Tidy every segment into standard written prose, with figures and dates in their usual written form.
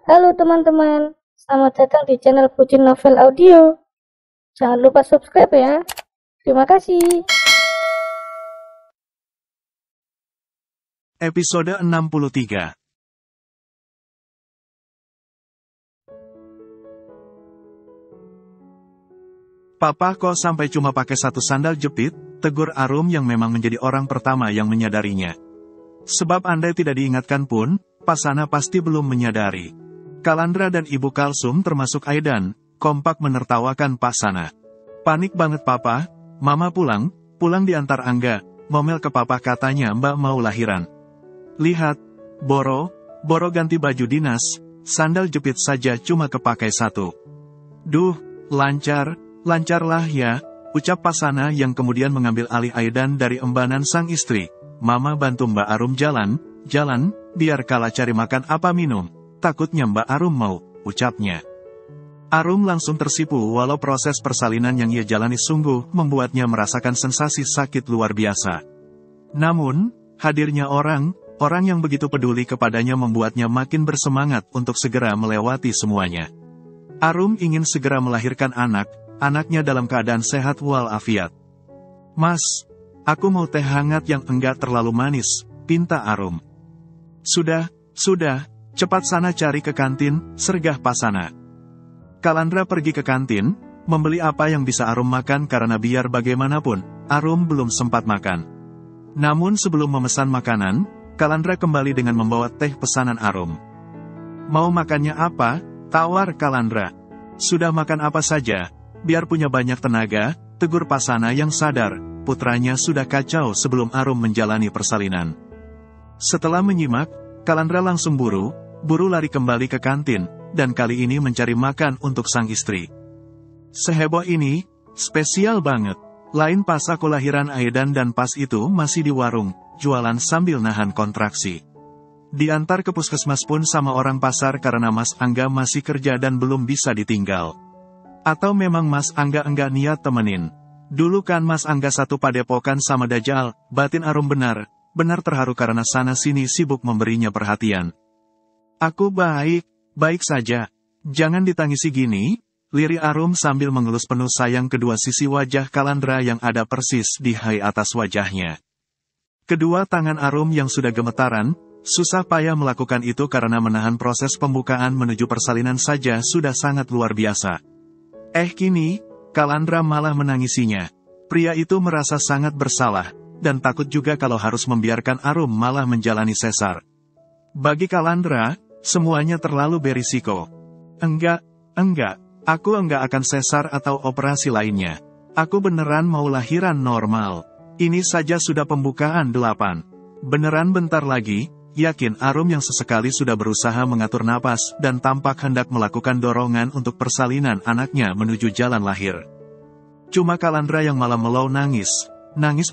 Halo teman-teman, selamat datang di channel Pucin Novel Audio. Jangan lupa subscribe ya. Terima kasih. Episode 63. Papa kok sampai cuma pakai satu sandal jepit, tegur Arum yang memang menjadi orang pertama yang menyadarinya. Sebab andai tidak diingatkan pun, Pasana pasti belum menyadari. Kalandra dan Ibu Kalsum termasuk Aidan, kompak menertawakan Pasana. Panik banget Papa, Mama pulang diantar Angga, ngomel ke Papa katanya Mbak mau lahiran. Lihat, Boro ganti baju dinas, sandal jepit saja cuma kepakai satu. Duh, lancarlah ya, ucap Pasana yang kemudian mengambil alih Aidan dari embanan sang istri. Mama bantu Mbak Arum jalan, biar kala cari makan apa minum. Takutnya Mbak Arum mau, ucapnya. Arum langsung tersipu walau proses persalinan yang ia jalani sungguh membuatnya merasakan sensasi sakit luar biasa. Namun, hadirnya orang yang begitu peduli kepadanya membuatnya makin bersemangat untuk segera melewati semuanya. Arum ingin segera melahirkan anaknya dalam keadaan sehat walafiat. Mas, aku mau teh hangat yang enggak terlalu manis, pinta Arum. Sudah, cepat sana cari ke kantin, sergah Pasana. Kalandra pergi ke kantin, membeli apa yang bisa Arum makan karena biar bagaimanapun, Arum belum sempat makan. Namun sebelum memesan makanan, Kalandra kembali dengan membawa teh pesanan Arum. Mau makannya apa? Tawar Kalandra. Sudah makan apa saja, biar punya banyak tenaga, tegur Pasana yang sadar, putranya sudah kacau sebelum Arum menjalani persalinan. Setelah menyimak, Kalandra langsung buru lari kembali ke kantin, dan kali ini mencari makan untuk sang istri. Seheboh ini, spesial banget. Lain pas aku lahiran Aidan dan pas itu masih di warung, jualan sambil nahan kontraksi. Diantar ke puskesmas pun sama orang pasar karena Mas Angga masih kerja dan belum bisa ditinggal. Atau memang Mas Angga enggak niat temenin. Dulu kan Mas Angga satu padepokan sama Dajjal, batin Arum benar terharu karena sana-sini sibuk memberinya perhatian. Aku baik saja. Jangan ditangisi gini, lirik Arum sambil mengelus penuh sayang kedua sisi wajah Kalandra yang ada persis di hai atas wajahnya. Kedua tangan Arum yang sudah gemetaran, susah payah melakukan itu karena menahan proses pembukaan menuju persalinan saja sudah sangat luar biasa. Kini, Kalandra malah menangisinya. Pria itu merasa sangat bersalah, dan takut juga kalau harus membiarkan Arum malah menjalani sesar. Bagi Kalandra, semuanya terlalu berisiko. Enggak, aku enggak akan sesar atau operasi lainnya. Aku beneran mau lahiran normal. Ini saja sudah pembukaan 8. Beneran bentar lagi, yakin Arum yang sesekali sudah berusaha mengatur napas dan tampak hendak melakukan dorongan untuk persalinan anaknya menuju jalan lahir. Cuma Kalandra yang malah melau nangis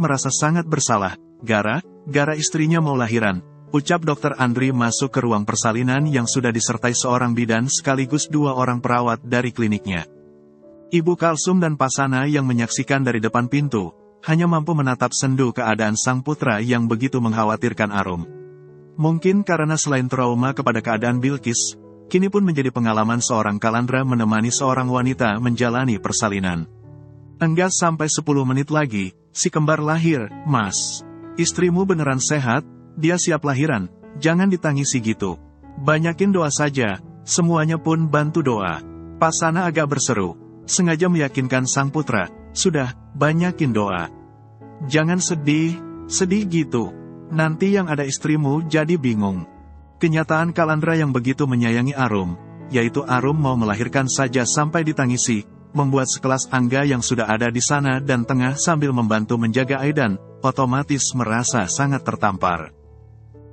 merasa sangat bersalah, gara istrinya mau lahiran. Ucap Dr. Andri masuk ke ruang persalinan yang sudah disertai seorang bidan sekaligus 2 orang perawat dari kliniknya. Ibu Kalsum dan Pasana yang menyaksikan dari depan pintu, hanya mampu menatap sendu keadaan sang putra yang begitu mengkhawatirkan Arum. Mungkin karena selain trauma kepada keadaan Bilqis, kini pun menjadi pengalaman seorang Kalandra menemani seorang wanita menjalani persalinan. Enggak sampai 10 menit lagi, si kembar lahir, Mas. Istrimu beneran sehat? Dia siap lahiran, jangan ditangisi gitu. Banyakin doa saja, semuanya pun bantu doa. Pasana agak berseru, sengaja meyakinkan sang putra, sudah, banyakin doa. Jangan sedih gitu. Nanti yang ada istrimu jadi bingung. Kenyataan Kalandra yang begitu menyayangi Arum, yaitu Arum mau melahirkan saja sampai ditangisi, membuat sekelas Angga yang sudah ada di sana dan tengah sambil membantu menjaga Aidan, otomatis merasa sangat tertampar.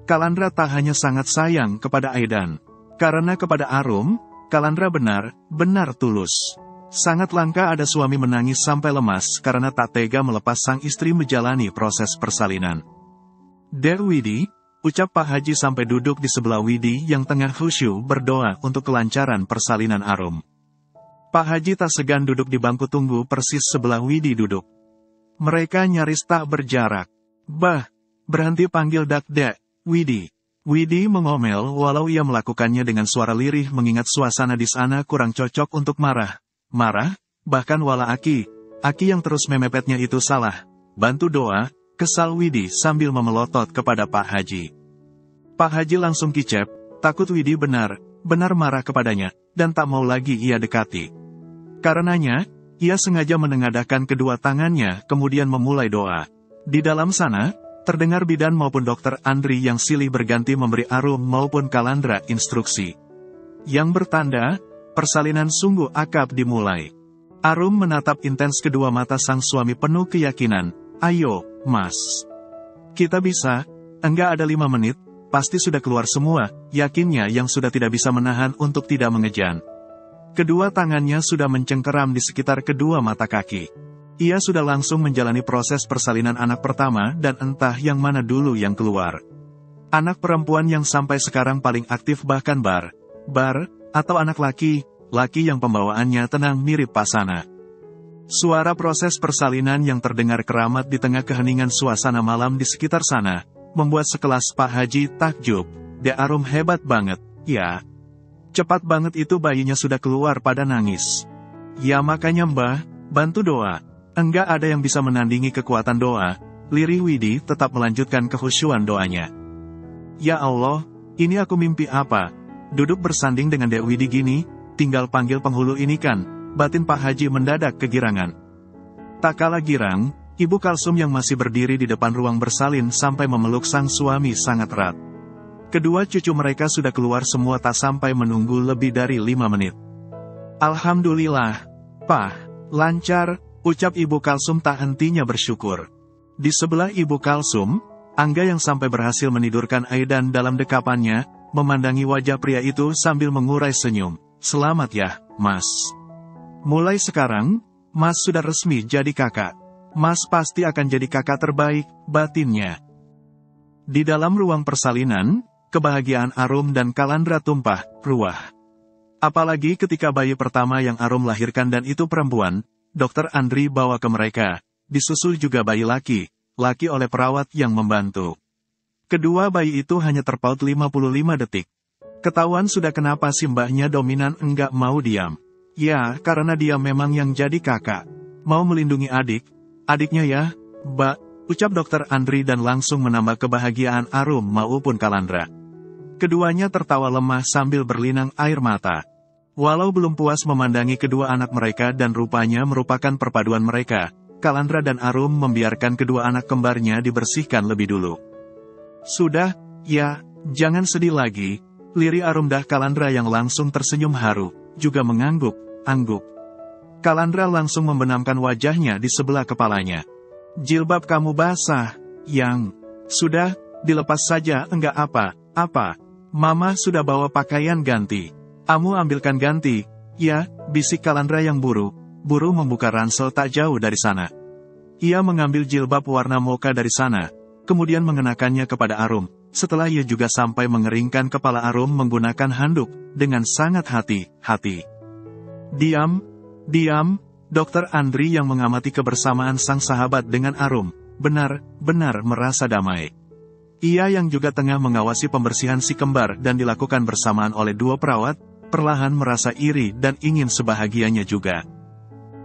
Kalandra tak hanya sangat sayang kepada Aidan, karena kepada Arum, Kalandra benar tulus. Sangat langka ada suami menangis sampai lemas karena tak tega melepas sang istri menjalani proses persalinan. Der Widi, ucap Pak Haji sampai duduk di sebelah Widi yang tengah khusyuk berdoa untuk kelancaran persalinan Arum. Pak Haji tak segan duduk di bangku tunggu persis sebelah Widi duduk. Mereka nyaris tak berjarak. Berhenti panggil dak-dak, Widi. Widi mengomel walau ia melakukannya dengan suara lirih mengingat suasana di sana kurang cocok untuk marah. Marah? Bahkan wala Aki yang terus memepetnya itu salah. Bantu doa, kesal Widi sambil memelotot kepada Pak Haji. Pak Haji langsung kicep, takut Widi benar marah kepadanya, dan tak mau lagi ia dekati. Karenanya, ia sengaja menengadahkan kedua tangannya kemudian memulai doa. Di dalam sana, terdengar bidan maupun dokter Andri yang silih berganti memberi Arum maupun Kalandra instruksi. Yang bertanda, persalinan sungguh akab dimulai. Arum menatap intens kedua mata sang suami penuh keyakinan. Ayo, Mas. Kita bisa, enggak ada 5 menit, pasti sudah keluar semua, yakinnya yang sudah tidak bisa menahan untuk tidak mengejan. Kedua tangannya sudah mencengkeram di sekitar kedua mata kaki. Ia sudah langsung menjalani proses persalinan anak pertama dan entah yang mana dulu yang keluar. Anak perempuan yang sampai sekarang paling aktif bahkan bar, atau anak laki yang pembawaannya tenang mirip Pasana. Suara proses persalinan yang terdengar keramat di tengah keheningan suasana malam di sekitar sana, membuat sekelas Pak Haji takjub. De Arum hebat banget, ya. Cepat banget itu bayinya sudah keluar pada nangis. Ya makanya Mbah, bantu doa. Enggak ada yang bisa menandingi kekuatan doa. Lirih Widi tetap melanjutkan kehusyuan doanya. Ya Allah, ini aku mimpi apa? Duduk bersanding dengan Dek Widi gini, tinggal panggil penghulu ini kan. Batin Pak Haji mendadak kegirangan. Tak kalah girang, Ibu Kalsum yang masih berdiri di depan ruang bersalin sampai memeluk sang suami sangat erat. Kedua cucu mereka sudah keluar semua tak sampai menunggu lebih dari 5 menit. Alhamdulillah, Pak, lancar. Ucap Ibu Kalsum tak hentinya bersyukur. Di sebelah Ibu Kalsum, Angga yang sampai berhasil menidurkan Aidan dalam dekapannya, memandangi wajah pria itu sambil mengurai senyum. Selamat ya, Mas. Mulai sekarang, Mas sudah resmi jadi kakak. Mas pasti akan jadi kakak terbaik, batinnya. Di dalam ruang persalinan, kebahagiaan Arum dan Kalandra tumpah ruah. Apalagi ketika bayi pertama yang Arum lahirkan dan itu perempuan, Dokter Andri bawa ke mereka, disusul juga bayi laki oleh perawat yang membantu. Kedua bayi itu hanya terpaut 55 detik. Ketahuan sudah kenapa si mbahnya dominan enggak mau diam. Ya, karena dia memang yang jadi kakak. Mau melindungi adiknya ya, Mbak, ucap Dokter Andri dan langsung menambah kebahagiaan Arum maupun Kalandra. Keduanya tertawa lemah sambil berlinang air mata. Walau belum puas memandangi kedua anak mereka dan rupanya merupakan perpaduan mereka, Kalandra dan Arum membiarkan kedua anak kembarnya dibersihkan lebih dulu. Sudah, ya, jangan sedih lagi, lirih Arum dah Kalandra yang langsung tersenyum haru, juga mengangguk-angguk. Kalandra langsung membenamkan wajahnya di sebelah kepalanya. Jilbab kamu basah, Yang. Sudah, dilepas saja enggak apa-apa. Mama sudah bawa pakaian ganti. Kamu ambilkan ganti, ya, bisik Kalandra yang buru membuka ransel tak jauh dari sana. Ia mengambil jilbab warna mocha dari sana, kemudian mengenakannya kepada Arum, setelah ia juga sampai mengeringkan kepala Arum menggunakan handuk, dengan sangat hati-hati. Diam, Dokter Andri yang mengamati kebersamaan sang sahabat dengan Arum, benar-benar merasa damai. Ia yang juga tengah mengawasi pembersihan si kembar dan dilakukan bersamaan oleh dua perawat, perlahan merasa iri dan ingin sebahagianya juga.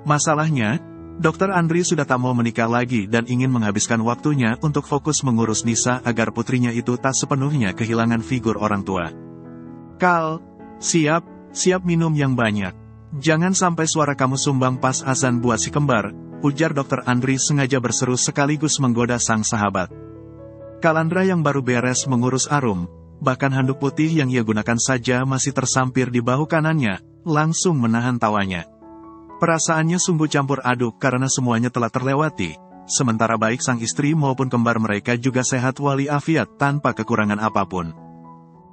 Masalahnya, Dokter Andri sudah tak mau menikah lagi dan ingin menghabiskan waktunya untuk fokus mengurus Nisa agar putrinya itu tak sepenuhnya kehilangan figur orang tua. Kal, siap minum yang banyak. Jangan sampai suara kamu sumbang pas azan buat si kembar, ujar Dokter Andri sengaja berseru sekaligus menggoda sang sahabat. Kalandra yang baru beres mengurus Arum, bahkan handuk putih yang ia gunakan saja masih tersampir di bahu kanannya, langsung menahan tawanya. Perasaannya sungguh campur aduk karena semuanya telah terlewati, sementara baik sang istri maupun kembar mereka juga sehat waliafiat tanpa kekurangan apapun.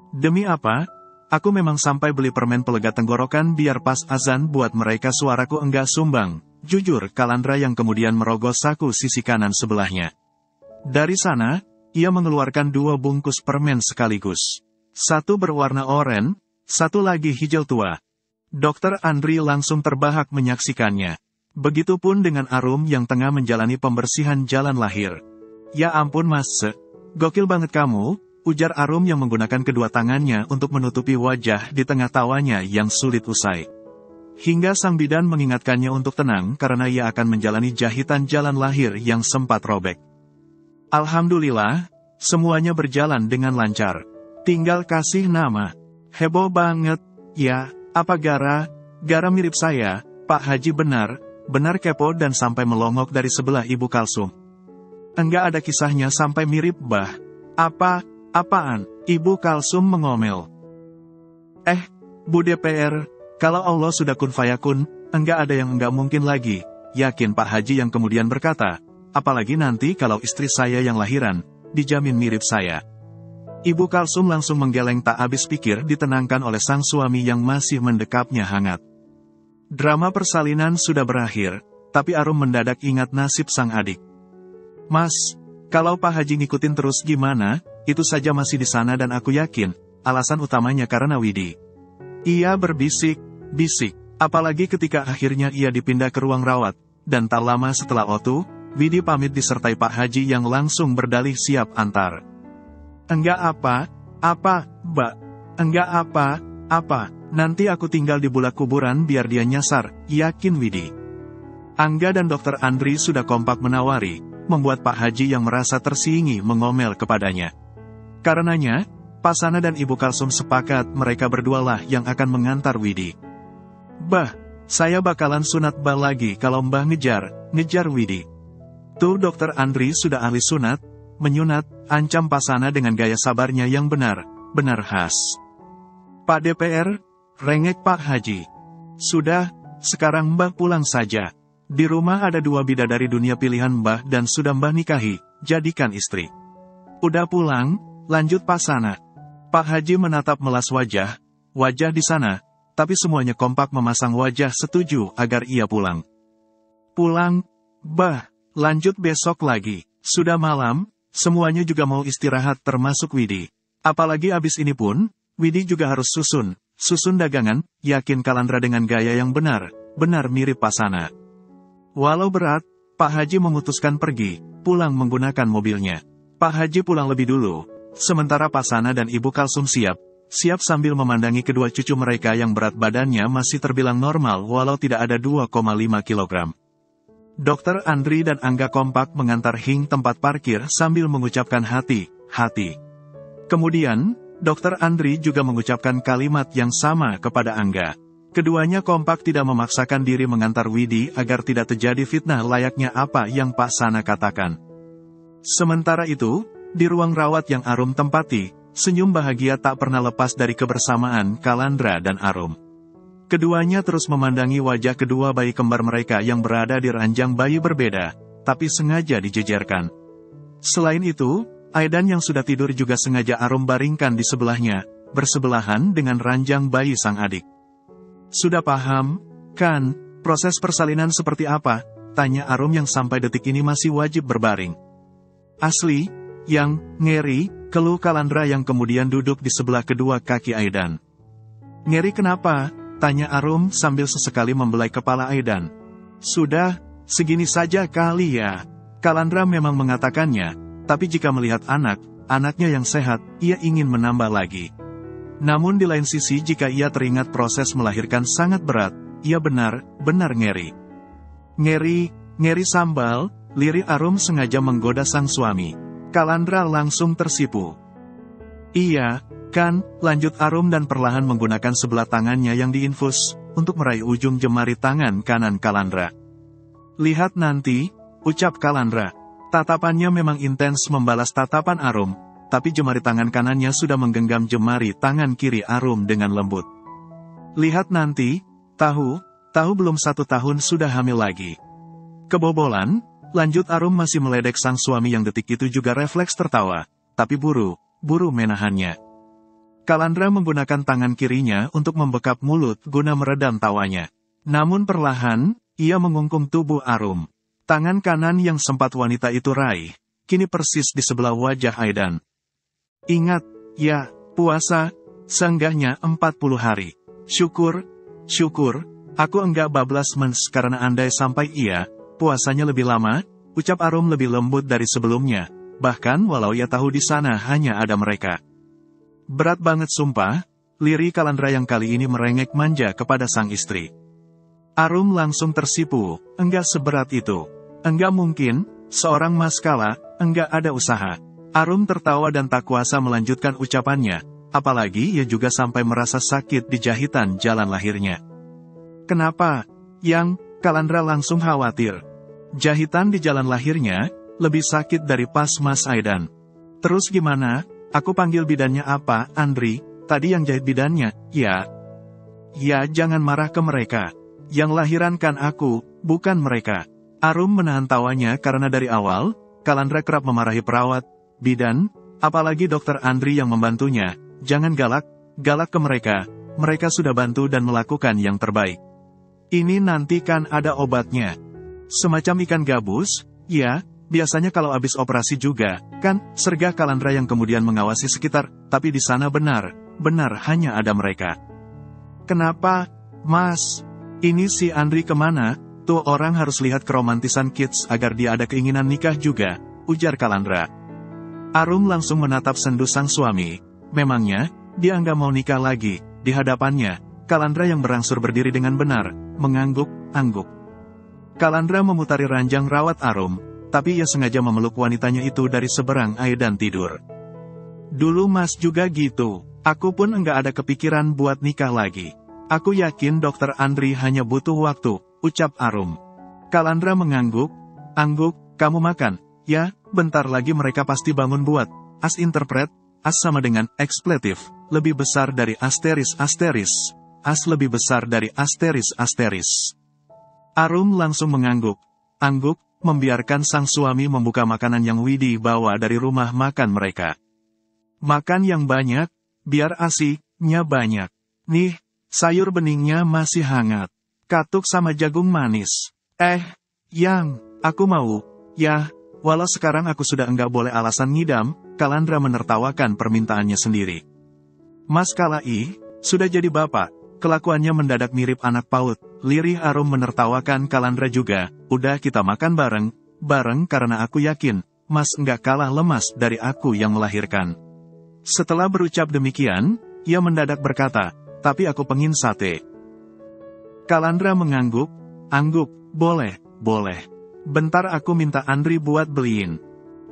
Demi apa? Aku memang sampai beli permen pelega tenggorokan biar pas azan buat mereka suaraku enggak sumbang, jujur Kalandra yang kemudian merogoh saku sisi kanan sebelahnya. Dari sana, ia mengeluarkan 2 bungkus permen sekaligus. Satu berwarna oranye, satu lagi hijau tua. Dokter Andri langsung terbahak menyaksikannya. Begitupun dengan Arum yang tengah menjalani pembersihan jalan lahir. Ya ampun Mas, gokil banget kamu, ujar Arum yang menggunakan kedua tangannya untuk menutupi wajah di tengah tawanya yang sulit usai. Hingga sang bidan mengingatkannya untuk tenang karena ia akan menjalani jahitan jalan lahir yang sempat robek. Alhamdulillah, semuanya berjalan dengan lancar. Tinggal kasih nama. Heboh banget. Ya, apa Gara? Gara mirip saya, Pak Haji benar kepo dan sampai melongok dari sebelah Ibu Kalsum. Enggak ada kisahnya sampai mirip bah. Apaan? Ibu Kalsum mengomel. Bu DPR, kalau Allah sudah kun fayakun, enggak ada yang enggak mungkin lagi, yakin Pak Haji yang kemudian berkata, apalagi nanti kalau istri saya yang lahiran, dijamin mirip saya. Ibu Kalsum langsung menggeleng tak habis pikir ditenangkan oleh sang suami yang masih mendekapnya hangat. Drama persalinan sudah berakhir, tapi Arum mendadak ingat nasib sang adik. Mas, kalau Pak Haji ngikutin terus gimana, itu saja masih di sana dan aku yakin, alasan utamanya karena Widi. Ia berbisik, apalagi ketika akhirnya ia dipindah ke ruang rawat, dan tak lama setelah itu, Widi pamit disertai Pak Haji yang langsung berdalih siap antar. Enggak apa, Mbak. Enggak apa, nanti aku tinggal di bulak kuburan biar dia nyasar, yakin Widi. Angga dan Dr. Andri sudah kompak menawari, membuat Pak Haji yang merasa tersingi mengomel kepadanya. Karenanya, Pasana dan Ibu Kalsum sepakat mereka berdualah yang akan mengantar Widi. Bah, saya bakalan sunat Mbah lagi kalau Mbah ngejar Widi. Tuh Dr. Andri sudah ahli sunat, menyunat, ancam Pasana dengan gaya sabarnya yang benar khas. Pak DPR, rengek Pak Haji. Sudah, sekarang Mbah pulang saja. Di rumah ada 2 bidadari dunia pilihan Mbah dan sudah Mbah nikahi, jadikan istri. Udah pulang, lanjut Pasana. Pak Haji menatap melas wajah di sana, tapi semuanya kompak memasang wajah setuju agar ia pulang. Pulang, Bah, lanjut besok lagi. Sudah malam, semuanya juga mau istirahat termasuk Widi. Apalagi abis ini pun, Widi juga harus susun dagangan, yakin Kalandra dengan gaya yang benar mirip Pasana. Walau berat, Pak Haji memutuskan pergi, pulang menggunakan mobilnya. Pak Haji pulang lebih dulu, sementara Pasana dan Ibu Kalsum siap sambil memandangi kedua cucu mereka yang berat badannya masih terbilang normal walau tidak ada 2,5 kg. Dr. Andri dan Angga kompak mengantar Hing tempat parkir sambil mengucapkan hati. Kemudian, Dr. Andri juga mengucapkan kalimat yang sama kepada Angga. Keduanya kompak tidak memaksakan diri mengantar Widi agar tidak terjadi fitnah layaknya apa yang Pak Sana katakan. Sementara itu, di ruang rawat yang Arum tempati, senyum bahagia tak pernah lepas dari kebersamaan Kalandra dan Arum. Keduanya terus memandangi wajah kedua bayi kembar mereka yang berada di ranjang bayi berbeda, tapi sengaja dijejerkan. Selain itu, Aidan yang sudah tidur juga sengaja Arum baringkan di sebelahnya, bersebelahan dengan ranjang bayi sang adik. Sudah paham, kan, proses persalinan seperti apa? Tanya Arum yang sampai detik ini masih wajib berbaring. Asli, yang ngeri, keluh Kalandra yang kemudian duduk di sebelah kedua kaki Aidan. Ngeri kenapa? Tanya Arum sambil sesekali membelai kepala Aidan. Sudah, segini saja kali ya. Kalandra memang mengatakannya, tapi jika melihat anaknya yang sehat, ia ingin menambah lagi. Namun di lain sisi jika ia teringat proses melahirkan sangat berat, ia benar ngeri. Ngeri sambal, lirik Arum sengaja menggoda sang suami. Kalandra langsung tersipu. Iya, kan, lanjut Arum dan perlahan menggunakan sebelah tangannya yang diinfus, untuk meraih ujung jemari tangan kanan Kalandra. Lihat nanti, ucap Kalandra. Tatapannya memang intens membalas tatapan Arum, tapi jemari tangan kanannya sudah menggenggam jemari tangan kiri Arum dengan lembut. Lihat nanti, tahu belum 1 tahun sudah hamil lagi. Kebobolan, lanjut Arum masih meledek sang suami yang detik itu juga refleks tertawa, tapi buru menahannya. Kalandra menggunakan tangan kirinya untuk membekap mulut guna meredam tawanya. Namun perlahan, ia mengungkung tubuh Arum. Tangan kanan yang sempat wanita itu raih, kini persis di sebelah wajah Aidan. Ingat, ya, puasa, seenggaknya 40 hari. Syukur, aku enggak bablas mens karena andai sampai puasanya lebih lama, ucap Arum lebih lembut dari sebelumnya. bahkan walau ia tahu di sana hanya ada mereka. Berat banget sumpah, lirik Kalandra yang kali ini merengek manja kepada sang istri. Arum langsung tersipu, enggak seberat itu. Enggak mungkin, seorang Mas Kala, enggak ada usaha. Arum tertawa dan tak kuasa melanjutkan ucapannya, apalagi ia juga sampai merasa sakit di jahitan jalan lahirnya. Kenapa? Yang, Kalandra langsung khawatir. Jahitan di jalan lahirnya, lebih sakit dari pas Mas Aidan. Terus gimana? Aku panggil bidannya apa, Andri? Tadi yang jahit bidannya, ya? Ya jangan marah ke mereka. Yang lahiran kan aku, bukan mereka. Arum menahan tawanya karena dari awal, Kalandra kerap memarahi perawat, bidan, apalagi dokter Andri yang membantunya. Jangan galak ke mereka. Mereka sudah bantu dan melakukan yang terbaik. Ini nanti kan ada obatnya. Semacam ikan gabus, ya, biasanya kalau habis operasi juga, kan, sergah Kalandra yang kemudian mengawasi sekitar, tapi di sana benar hanya ada mereka. Kenapa, Mas? Ini si Andri kemana? Tuh orang harus lihat keromantisan kids agar dia ada keinginan nikah juga, ujar Kalandra. Arum langsung menatap sendu sang suami. Memangnya, dia nggak mau nikah lagi. Di hadapannya, Kalandra yang berangsur berdiri dengan benar, mengangguk-angguk. Kalandra memutari ranjang rawat Arum, tapi ia sengaja memeluk wanitanya itu dari seberang Aidan tidur. Dulu Mas juga gitu, aku pun enggak ada kepikiran buat nikah lagi. Aku yakin dokter Andri hanya butuh waktu, ucap Arum. Kalandra mengangguk, kamu makan, ya, bentar lagi mereka pasti bangun buat. As interpret, as sama dengan ekspletif, lebih besar dari asteris. As lebih besar dari asteris. Arum langsung mengangguk, membiarkan sang suami membuka makanan yang Widi bawa dari rumah makan mereka. Makan yang banyak, biar asiknya banyak. Nih, sayur beningnya masih hangat. Katuk sama jagung manis. Yang, aku mau, ya, walau sekarang aku sudah enggak boleh alasan ngidam, Kalandra menertawakan permintaannya sendiri. Mas Kalai, sudah jadi bapak, kelakuannya mendadak mirip anak PAUD, lirih Arum menertawakan Kalandra juga, udah kita makan bareng karena aku yakin, Mas enggak kalah lemas dari aku yang melahirkan. Setelah berucap demikian, ia mendadak berkata, tapi aku pengin sate. Kalandra mengangguk, boleh. Bentar aku minta Andri buat beliin.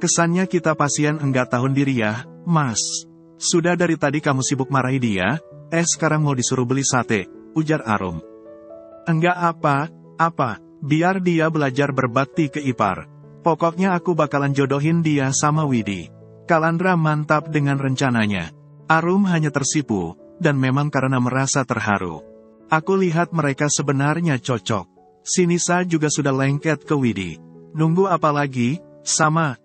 Kesannya kita pasien enggak tahun diri ya, Mas. Sudah dari tadi kamu sibuk marahi dia, sekarang mau disuruh beli sate, ujar Arum. Enggak apa, biar dia belajar berbakti ke ipar. Pokoknya aku bakalan jodohin dia sama Widi. Kalandra mantap dengan rencananya. Arum hanya tersipu, dan memang karena merasa terharu. Aku lihat mereka sebenarnya cocok. Si Nisa juga sudah lengket ke Widi. Nunggu apa lagi? Sama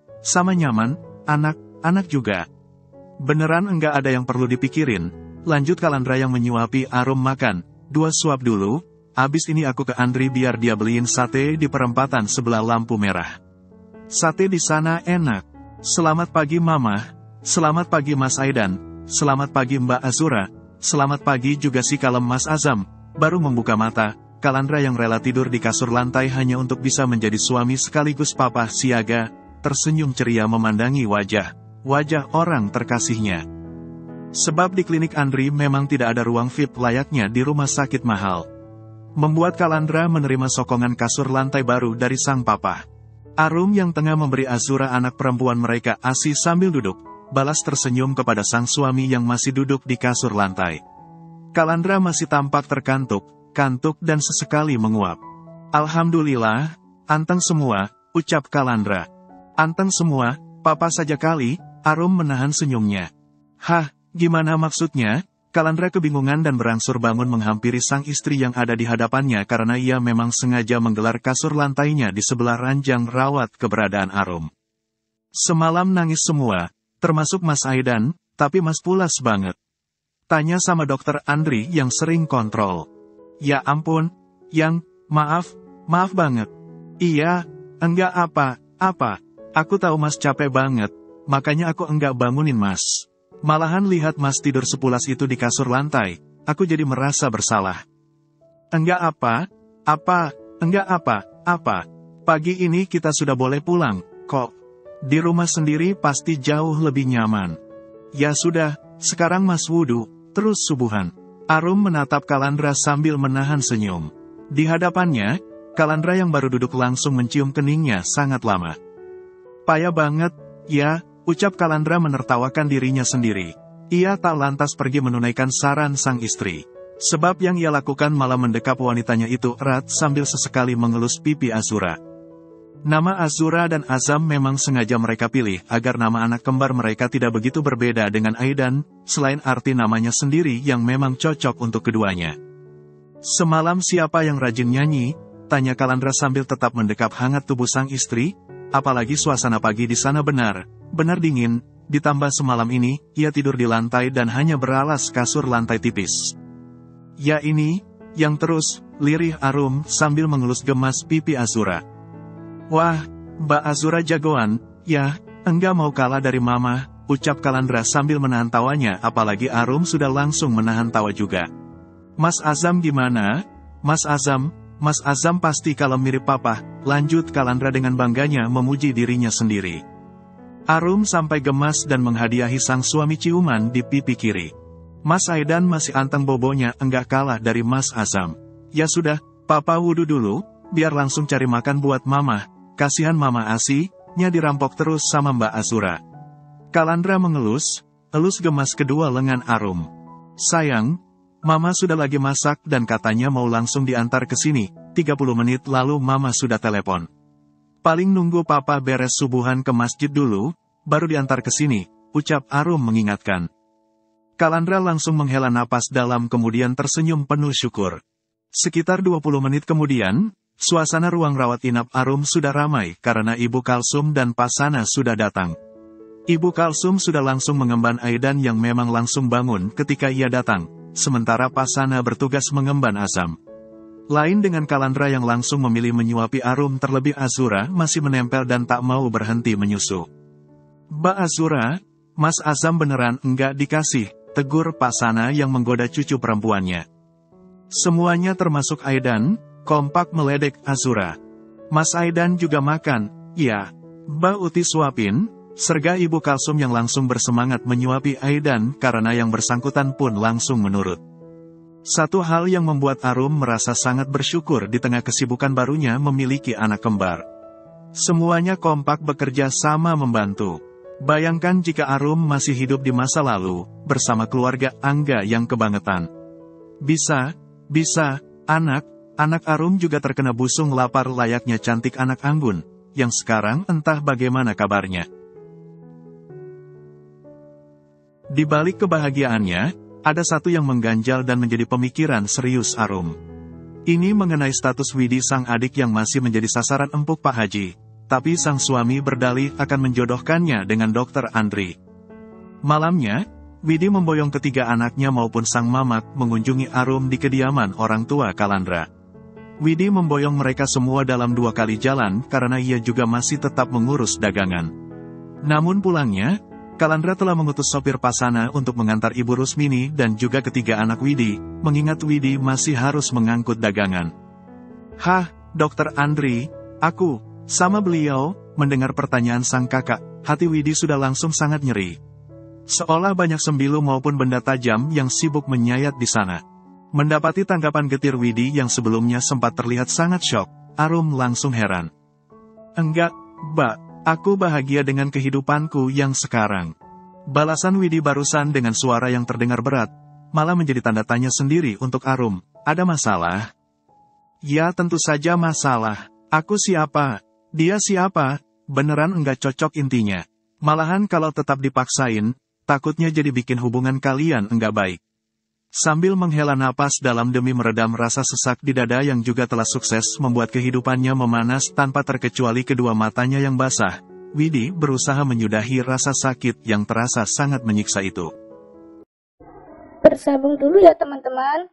nyaman, anak juga. Beneran enggak ada yang perlu dipikirin. Lanjut Kalandra yang menyuapi Arum makan. 2 suap dulu, abis ini aku ke Andri biar dia beliin sate di perempatan sebelah lampu merah. Sate di sana enak. Selamat pagi Mama. Selamat pagi Mas Aidan. Selamat pagi Mbak Azura. Selamat pagi juga si kalem Mas Azam. Baru membuka mata, Kalandra yang rela tidur di kasur lantai hanya untuk bisa menjadi suami sekaligus papa siaga, tersenyum ceria memandangi wajah orang terkasihnya. Sebab di klinik Andri memang tidak ada ruang VIP layaknya di rumah sakit mahal. Membuat Kalandra menerima sokongan kasur lantai baru dari sang papa. Arum yang tengah memberi Azura anak perempuan mereka ASI sambil duduk, balas tersenyum kepada sang suami yang masih duduk di kasur lantai. Kalandra masih tampak terkantuk dan sesekali menguap. Alhamdulillah, anteng semua, ucap Kalandra. Anteng semua, papa saja kali, Arum menahan senyumnya. Hah, gimana maksudnya? Kalandra kebingungan dan berangsur bangun menghampiri sang istri yang ada di hadapannya karena ia memang sengaja menggelar kasur lantainya di sebelah ranjang rawat keberadaan Arum. Semalam nangis semua, termasuk Mas Aidan, tapi Mas pulas banget. Tanya sama dokter Andri yang sering kontrol. Ya ampun, yang, maaf banget. Iya, enggak apa, aku tahu Mas capek banget, makanya aku enggak bangunin Mas. Malahan lihat Mas tidur sepulas itu di kasur lantai, aku jadi merasa bersalah. Enggak apa. Pagi ini kita sudah boleh pulang, kok. Di rumah sendiri pasti jauh lebih nyaman. Ya sudah, sekarang Mas wudhu, terus subuhan. Arum menatap Kalandra sambil menahan senyum. Di hadapannya, Kalandra yang baru duduk langsung mencium keningnya sangat lama. Payah banget, ya, ucap Kalandra menertawakan dirinya sendiri. Ia tak lantas pergi menunaikan saran sang istri. Sebab yang ia lakukan malah mendekap wanitanya itu erat sambil sesekali mengelus pipi Azura. Nama Azura dan Azam memang sengaja mereka pilih agar nama anak kembar mereka tidak begitu berbeda dengan Aidan, selain arti namanya sendiri yang memang cocok untuk keduanya. Semalam siapa yang rajin nyanyi? Tanya Kalandra sambil tetap mendekap hangat tubuh sang istri, apalagi suasana pagi di sana benar dingin, ditambah semalam ini, ia tidur di lantai dan hanya beralas kasur lantai tipis. Ya ini, yang terus, lirih Arum sambil mengelus gemas pipi Azura. Wah, Mbak Azura jagoan, ya, enggak mau kalah dari Mama, ucap Kalandra sambil menahan tawanya apalagi Arum sudah langsung menahan tawa juga. Mas Azam gimana? Mas Azam pasti kalau mirip Papa, lanjut Kalandra dengan bangganya memuji dirinya sendiri. Arum sampai gemas dan menghadiahi sang suami ciuman di pipi kiri. Mas Aidan masih anteng bobonya enggak kalah dari Mas Azam. Ya sudah, Papa wudhu dulu, biar langsung cari makan buat Mama. Kasihan Mama Asi-nya dirampok terus sama Mbak Azura. Kalandra elus gemas kedua lengan Arum. Sayang, Mama sudah lagi masak dan katanya mau langsung diantar ke sini. 30 menit lalu Mama sudah telepon. Paling nunggu Papa beres subuhan ke masjid dulu, baru diantar ke sini, ucap Arum mengingatkan. Kalandra langsung menghela napas dalam kemudian tersenyum penuh syukur. Sekitar 20 menit kemudian, suasana ruang rawat inap Arum sudah ramai karena Ibu Kalsum dan Pasana sudah datang. Ibu Kalsum sudah langsung mengemban Aidan yang memang langsung bangun ketika ia datang, sementara Pasana bertugas mengemban Azam. Lain dengan Kalandra yang langsung memilih menyuapi Arum terlebih Azura masih menempel dan tak mau berhenti menyusu. Mbak Azura, Mas Azam beneran enggak dikasih, tegur Pasana yang menggoda cucu perempuannya. Semuanya termasuk Aidan, kompak meledek Azura. Mas Aidan juga makan, ya. Mbak Uti suapin, serga Ibu Kalsum yang langsung bersemangat menyuapi Aidan karena yang bersangkutan pun langsung menurut. Satu hal yang membuat Arum merasa sangat bersyukur di tengah kesibukan barunya memiliki anak kembar. Semuanya kompak bekerja sama membantu. Bayangkan jika Arum masih hidup di masa lalu, bersama keluarga Angga yang kebangetan. Bisa, anak Arum juga terkena busung lapar layaknya cantik anak anggun, yang sekarang entah bagaimana kabarnya. Di balik kebahagiaannya, ada satu yang mengganjal dan menjadi pemikiran serius Arum. Ini mengenai status Widi sang adik yang masih menjadi sasaran empuk Pak Haji, tapi sang suami berdalih akan menjodohkannya dengan Dr. Andri. Malamnya, Widi memboyong ketiga anaknya maupun sang mamak mengunjungi Arum di kediaman orang tua Kalandra. Widi memboyong mereka semua dalam 2 kali jalan karena ia juga masih tetap mengurus dagangan. Namun pulangnya, Kalandra telah mengutus sopir Pasana untuk mengantar Ibu Rusmini dan juga ketiga anak Widi, mengingat Widi masih harus mengangkut dagangan. Hah, Dr. Andri, aku, sama beliau, mendengar pertanyaan sang kakak, hati Widi sudah langsung sangat nyeri. Seolah banyak sembilu maupun benda tajam yang sibuk menyayat di sana. Mendapati tanggapan getir Widi yang sebelumnya sempat terlihat sangat syok, Arum langsung heran. Enggak, Mbak. Aku bahagia dengan kehidupanku yang sekarang. Balasan Widi barusan dengan suara yang terdengar berat, malah menjadi tanda tanya sendiri untuk Arum. Ada masalah? Ya tentu saja masalah. Aku siapa? Dia siapa? Beneran enggak cocok intinya. Malahan kalau tetap dipaksain, takutnya jadi bikin hubungan kalian enggak baik. Sambil menghela napas dalam demi meredam rasa sesak di dada yang juga telah sukses membuat kehidupannya memanas tanpa terkecuali kedua matanya yang basah, Widi berusaha menyudahi rasa sakit yang terasa sangat menyiksa itu. Bersambung dulu ya teman-teman.